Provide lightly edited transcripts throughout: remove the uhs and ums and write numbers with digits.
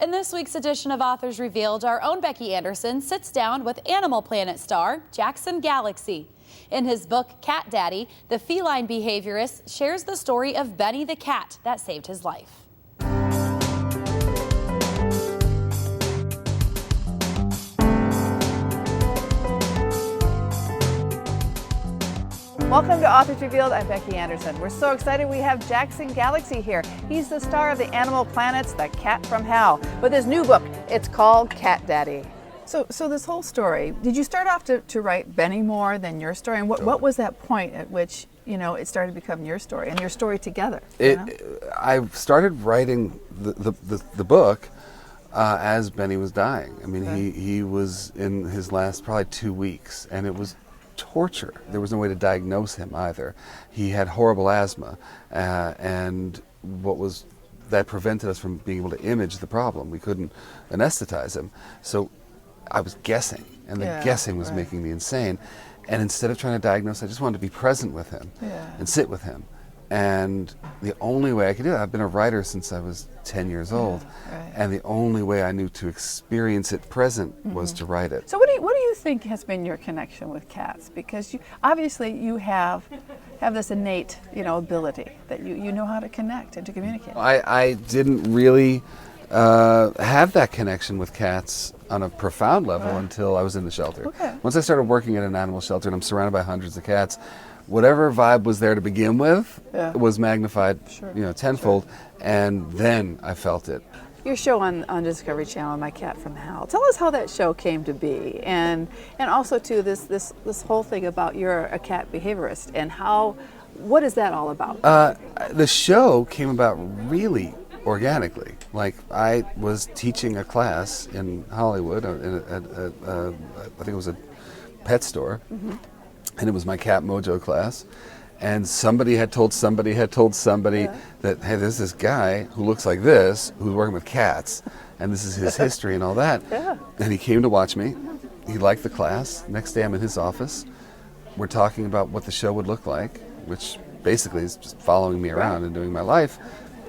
In this week's edition of Authors Revealed, our own Becky Anderson sits down with Animal Planet star Jackson Galaxy. In his book, Cat Daddy, the feline behaviorist shares the story of Benny the cat that saved his life. Welcome to Authors Revealed. I'm Becky Anderson. We're so excited we have Jackson Galaxy here. He's the star of the Animal Planet's The Cat from Hell with his new book. It's called Cat Daddy. So this whole story, did you start off to write Benny more than your story? And what was that point at which, it started to become your story and your story together? I started writing the book as Benny was dying. I mean, he was in his last probably 2 weeks, and it was torture. There was no way to diagnose him either. He had horrible asthma, and that prevented us from being able to image the problem. We couldn't anesthetize him. So I was guessing, and the guessing was making me insane. And instead of trying to diagnose, I just wanted to be present with him and sit with him. And the only way I could do that, I've been a writer since I was 10 years old, and the only way I knew to experience it present was to write it. So what do you think has been your connection with cats? Because obviously you have this innate, ability that you know how to connect and to communicate. I didn't really have that connection with cats on a profound level until I was in the shelter. Once I started working at an animal shelter and I'm surrounded by hundreds of cats, whatever vibe was there to begin with was magnified, tenfold, and then I felt it. Your show on Discovery Channel, My Cat from Hell. Tell us how that show came to be, and also too this whole thing about you're a cat behaviorist, and what is that all about? The show came about really organically. Like, I was teaching a class in Hollywood, I think it was a pet store. And it was my Cat Mojo class, and somebody had told somebody that, hey, there's this guy who looks like this, who's working with cats, and this is his history and all that. And he came to watch me. He liked the class. Next day I'm in his office. We're talking about what the show would look like, which basically is just following me around and doing my life,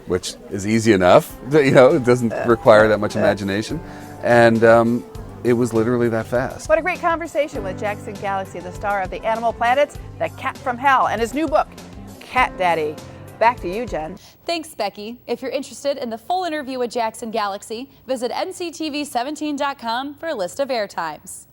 which is easy enough. It doesn't require that much imagination. And it was literally that fast. What a great conversation with Jackson Galaxy, the star of the Animal Planet's The Cat from Hell, and his new book, Cat Daddy. Back to you, Jen. Thanks, Becky. If you're interested in the full interview with Jackson Galaxy, visit nctv17.com for a list of air times.